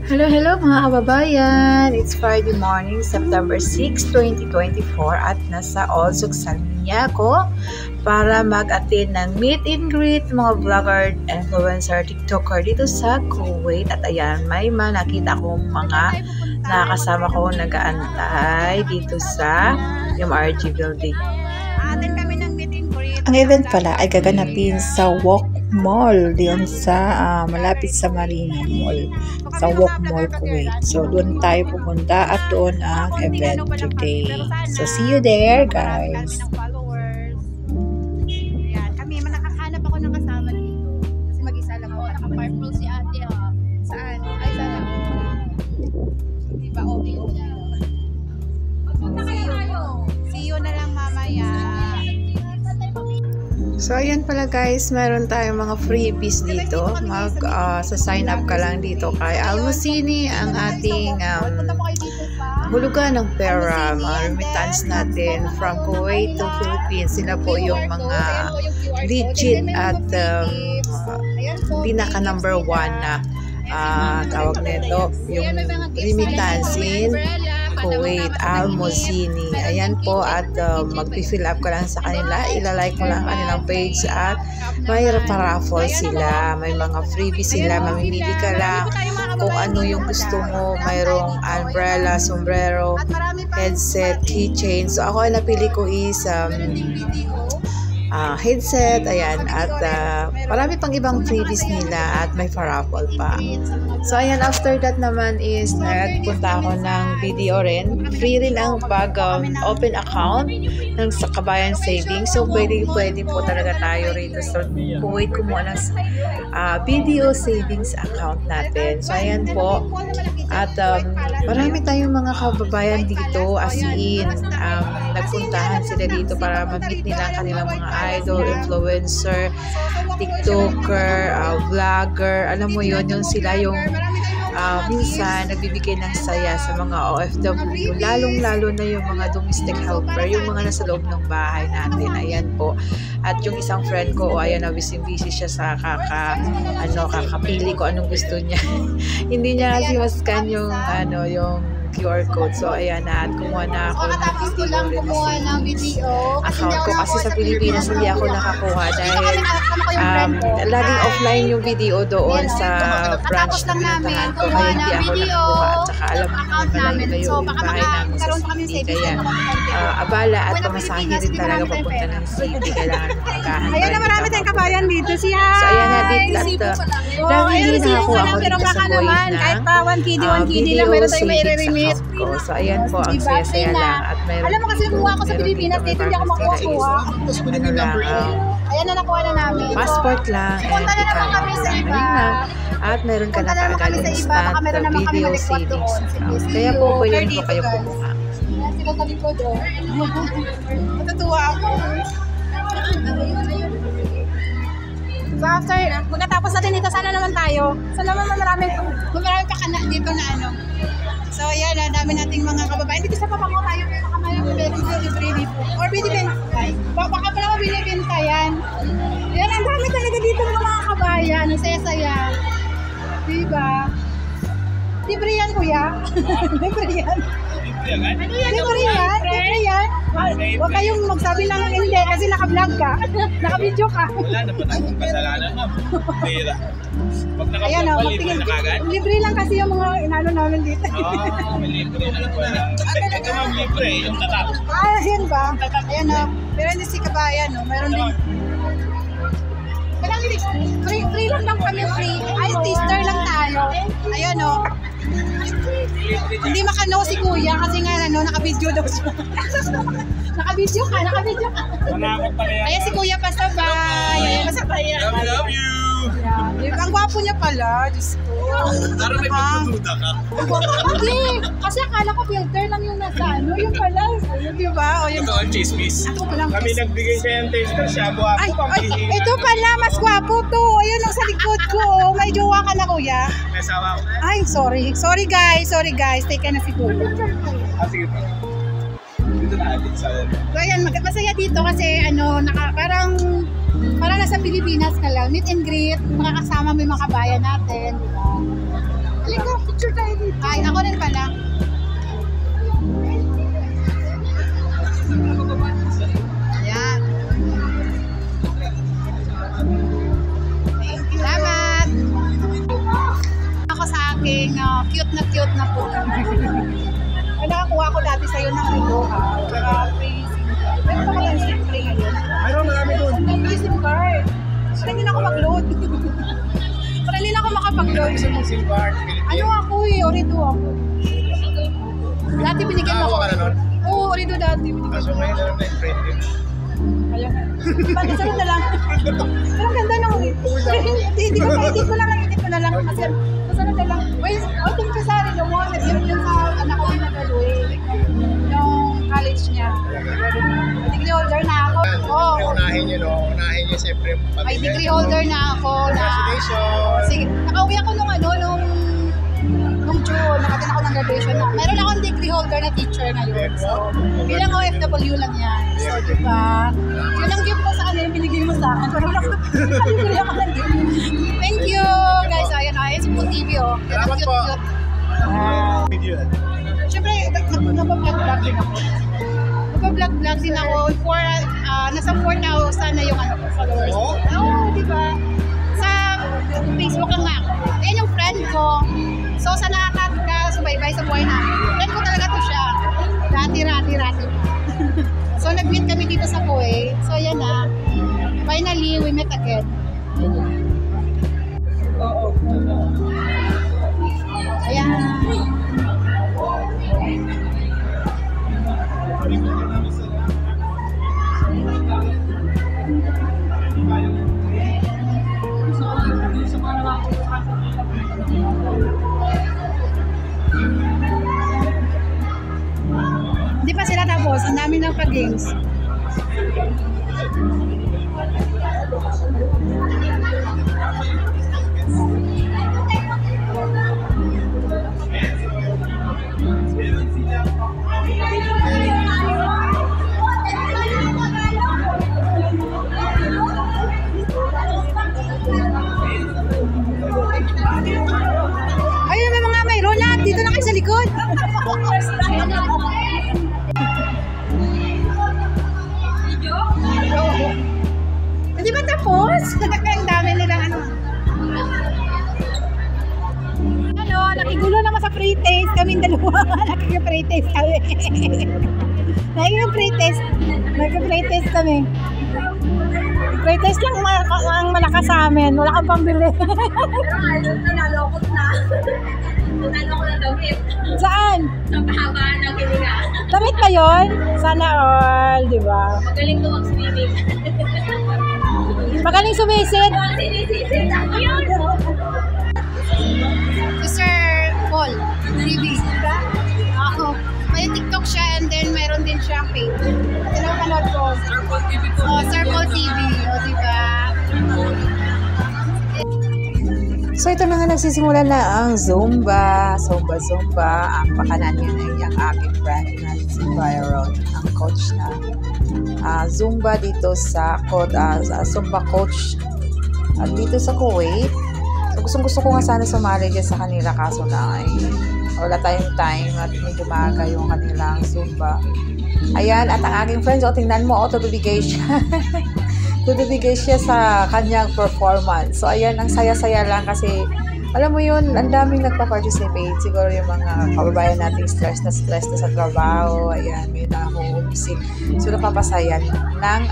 Hello, hello mga kababayan! It's Friday morning, September 6, 2024 at nasa Olsog Salmiya ako para mag-attend ng meet and greet mga vlogger, influencer, tiktoker dito sa Kuwait. At ayan, may nakita kong mga nakasama ko nag-aantay dito sa MRG building. Attend kami ng meet and greet. Ang event pala ay gaganapin sa Walk Mall diyon sa malapit sa Marina Mall, sa Walk Mall Kuwait. So doon tayo pupunta at doon ang event today. So see you there, guys. Ayan, kami nakakahanap ako ng kasama dito. Kasi mag-isa lang ako. Naka-purple si ate ha. Saan? Ay, sana. Diba, okay. See you na lang mamaya. So, ayan pala guys, meron tayong mga freebies dito. Sa sign up ka lang dito kay Almocini, ang ating hulugan ng pera, mga remittance natin from Kuwait to Philippines. Sila po yung mga legit at pinaka number 1 na tawag nito, yung remittance in Kuwait, Almocini. Ayan po, at mag-fill up ka lang sa kanila, ilalike mo lang kanilang page at may raffle sila, may mga freebies sila, mamimili ka lang kung ano yung gusto mo. Mayroong umbrella, sombrero, headset, keychain. So ako ay napili ko is headset, ayan, at marami pang ibang freebies nila at may raffle pa. So ayan, after that naman is nagpunta ako ng video rin. Free rin ang open account ng sa Kabayan Savings. So pwede po talaga tayo rito sa Kuwait kumuha ng video savings account natin. So ayan po, at marami tayong mga kababayan dito, as in nagpuntahan sila dito para mag-meet nila ang kanilang mga idol, influencer, tiktoker, vlogger. Alam mo yon, yung sila yung minsan nagbibigay ng saya sa mga OFW, lalong-lalo na yung mga domestic helper, yung mga nasa loob ng bahay natin. Ayan po. At yung isang friend ko, ayan na, busy siya sa kakapili ko anong gusto niya. Hindi niya kasi mascan yung yung QR code. So ayan na, at kumuha na ako ng video account ko kasi sa Pilipinas hindi ako nakakuha dahil laging offline yung video doon sa branch na pinuntahan ko, kaya hindi ako nakakuha. At saka alam mo naman malayo kayo yung bahay namin sa city, kaya abala at pamasahe rin talaga papunta ng city, kailangan makakahan. Ayan na, marami tayong kabayan dito. Si hi! So ayan na, dito at lagi hindi nakakuha ako dito sa Kuwait kahit pa 1 KD lang, meron tayong may i-remit. So ayan po, ang saya-saya lang. At meron, alam mo kasi kumuha ako sa Pilipinas, dito hindi ako makuha. Ayan na, nakuha na namin. Passport lang, Punta na naman kami sa iba. At meron ka na kaagad instant video savings account. Kaya po pwede po kayo kumuha. Sila sa likod, oh. Matutuwa ako. So after, pagkatapos natin dito, sana naman tayo. Sana naman marami pa dito na ano. So ayan, dami nating mga kababayan. Dito sa papango tayo, baka may libre po. Or binibenta. Baka pa naman binibenta yan. Ayan, ang dami talaga dito ng mga kabayan. Ang saya-saya. Diba? Libre yan, kuya. Libre yan. Libre yan. Huwag kayong magsabi lang hindi kasi naka-vlog ka. Naka-video ka. Wala na pa tayong kasalanan, ma'am. Pera. Pag ayan, libre na kagad. Libre lang kasi yung mga inano namin dito. May libre na pala. Ito ma'am, libre. Yung tatak. Ayan ba? Ayan o. Pero hindi si kabayan o. Meron din. Free lang kami, free. Ay, taster lang tayo. Ayan o. Hindi makano si kuya kasi nga naka-video daw siya. Naka-video ka. Ayan si kuya, pasabay. I love you. Ang gwapo niya pala, Diyos ko. Parang may pagdududa ka. Hindi, kasi akala ko filter lang yung nasa yung pala. Di ba? Ito ang chismis. Kami nagbigay siya yung taster, siya gwapo. Ay, ito pala, mas gwapo to. Ayun ang sa likod ko. May jowa ka na, kuya. May sawa ko. Ay, sorry. Sorry guys. Take na si kuya. Sige pa. Dito na atin sa So ayan, masaya dito kasi parang nasa Pilipinas ka lang. Meet and greet, makakasama mo yung mga kabayan natin. Diba? Halika, picture tayo. Ay, ako rin pala. Ayan. Thank you. Salamat. Ako sa aking cute na po. Ay, nakakuha ko dati sa'yo ng relo. Meron pa kaya SIM tray ngayon? Mayroon, marami doon. May SIM card. Parang hindi na ako mag-load. Parang hindi na ako makapag-load. Isa mong SIM card, Ano ako Orido ako. Dati binigyan ako. Nakakuha ka na nun? Oo, Orido dati. Kaso ngayon alam na yung friend yun. Kaya nga. Bakit sarap na lang? Pero ang ganda nung hindi ko na lang. Kasi sarap na lang. Wait, thank you sa rin. Yung sa anak ko na graduate. Yung college niya. Degree holder na ako. Oo. Unahin nyo, no? Unahin nyo siyempre yung pamilya. May degree holder na ako. Congratulations! Sige, nakauwi ako nung June, nakatin ako ng graduation na. Meron akong degree holder na teacher ngayon. So, bilang OFW lang yan. So, diba? Yun ang gift mo sa kanila, binigay mo sa akin. Pero wala ko, nakalimutan ako ng gift. Thank you, guys. Ayan, si Pool TV, oh. Salamat po. Video yan. Siyempre, nagpa-vlog din ako. Nagpa-vlog din ako. Nasa 4,000 na yung followers. Oo, diba? Sa Facebook lang nga ako. Ayan yung friend ko. So, sa nakakasubaybay sa buhay namin, friend ko talaga to siya. Rati. So, nag-meet kami dito sa Kuwait. So, yan na. Finally, we met again. Ayan. Hindi pa sila tapos. Ang dami ng pag-games. Ayun naman mga may roll-up. Dito na kayo sa likod. Hindi ba tapos? Ang dami nilang nakigulo naman sa pre-taste. Kaming dalawa. Nakikipre-taste kami. Nakikipre-taste kami. Pre-taste lang ang malakas sa amin. Wala kang pambili. Pero ngayon, nanalokot na. Nanalo ko ng damit. Saan? Sa kahabaan ng hininga. Damit ba yun? Sana all, di ba? Magaling ko mag-swimming. Magaling sumisid. Sinisisid ako yun. Sir Paul TV. Ako. May TikTok siya and then mayroon din siyang page. Pinapanood ko. Sir Paul TV ko. Sir Paul TV. O, diba? So ito na nga nagsisimula na ang Zumba. Ang pakanan niya na yung aking friend na si Byron, ang coach na Zumba dito sa Zumba coach dito sa Kuwait. So gusto ko nga sana sumali dyan sa kanila kaso na ay wala tayong time at medyo maaga yung kanilang Zumba. Ayan, at ang aking friends, tingnan mo, tutubigay siya sa kanyang performance. So, ayan, ang saya-saya lang kasi, alam mo yun, ang daming nagpa-participate. Siguro yung mga kababayan nating stress na sa trabaho. Ayan, may homesick. So, napapasayan ng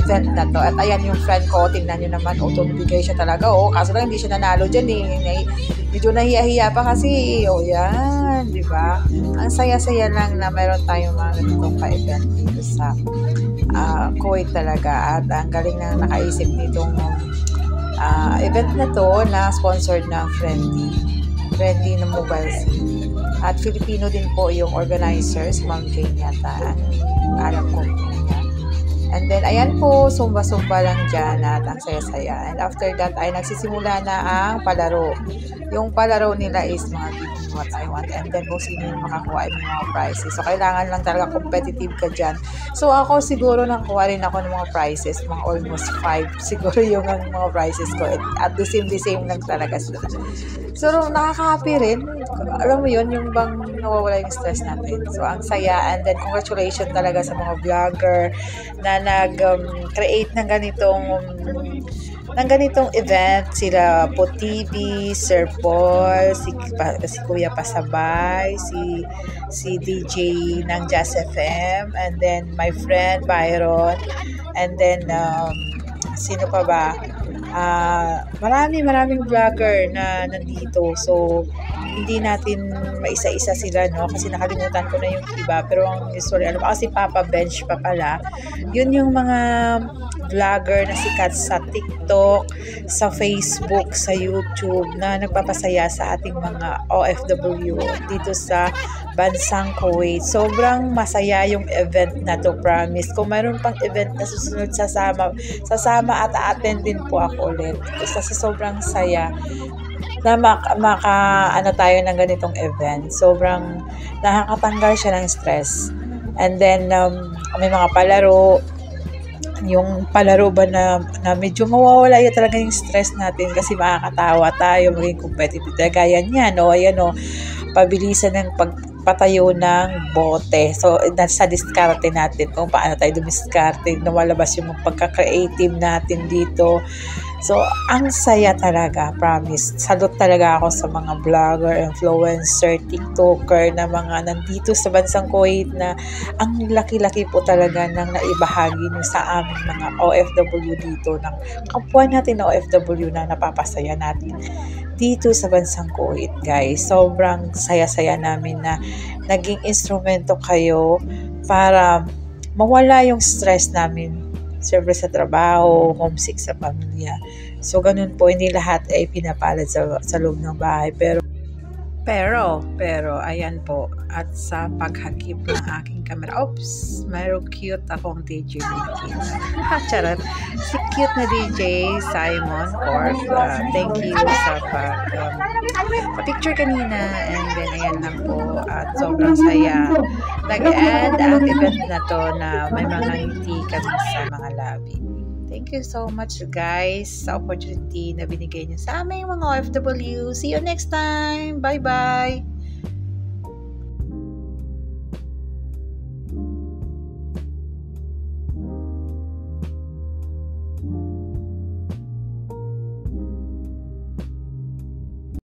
event na to. At ayan, yung friend ko, tingnan nyo naman, tumibigay siya talaga. Kaso lang, hindi siya nanalo dyan eh. Medyo nahiya-hiya pa kasi. Yan, di ba? Ang saya-saya lang na mayroon tayong mga ganitong pa-event dito sa Kuwait talaga. At ang galing na nakaisip nitong event na to na sponsored ng Friendly na Mobile SIM. At Filipino din po yung organizers, Ma'am Jane yata. Alam ko niya. And then, ayan po, sumba-sumba lang dyan at ang saya-saya. And after that, ay nagsisimula na ang palaro. yung palaro nila is mga give me what I want, and then kung sino yung makakuha yung mga prizes. So, kailangan lang talaga competitive ka dyan. So, ako siguro nakuha rin ako ng mga prizes, mga almost 5 siguro yung mga prizes ko. At the same lang talaga sila. So, nakaka-happy rin. Alam mo yun, yung bang nawawala yung stress natin. So, ang saya. And then, congratulations talaga sa mga vlogger na nag-create ng ganitong event. Sila Po TV, Sir Paul, si Kuya Pasabay, si DJ ng Jazz FM, and then my friend Byron, and then sino pa ba? Maraming vlogger na nandito. So, hindi natin maisa-isa sila, no? Kasi nakalimutan ko na yung iba. Pero ang usually, kasi Papa Bench pa pala. Yun yung mga vlogger na sikat sa TikTok, sa Facebook, sa YouTube, na nagpapasaya sa ating mga OFW dito sa bansang Kuwait. Sobrang masaya yung event na to, promise. Kung mayroon pang event na susunod, sasama at a-attend din po ako ulit. Kasi sobrang saya na ano tayo ng ganitong event. Sobrang nakakatanggal siya ng stress. And then, may mga palaro. Yung palaro ba na medyo mawawala yun talaga yung stress natin kasi makakatawa tayo, maging competitive. Gaya niyan, ayan pabilisan ng pagpatayo ng bote. So, nasa diskarte natin kung paano tayo dumiskarte, nawalabas yung pagka-creative natin dito. So, ang saya talaga, promise. Salute talaga ako sa mga vlogger, influencer, TikToker na mga nandito sa bansang Kuwait na ang laki-laki po talaga ng naibahagi nyo sa aming mga OFW dito, ng kapwa natin na OFW na napapasaya natin dito sa bansang Kuwait, guys. Sobrang saya-saya namin na naging instrumento kayo para mawala yung stress namin. Siyempre sa trabaho, homesick sa pamilya. So, ganun po, hindi lahat ay pinapalad sa loob ng bahay. Pero, ayan po, at sa paghakip ng aking camera, oops, mayroong cute akong DJ nakikita. Charot. Si cute na DJ, Simon Corp. Thank you sa picture kanina, and then ayan lang po, at sobrang saya. Nag-add ang event na to na may mga ngiti kami sa mga labi. Thank you so much, guys, sa opportunity na binigay niyo sa aming mga OFW. See you next time. Bye-bye!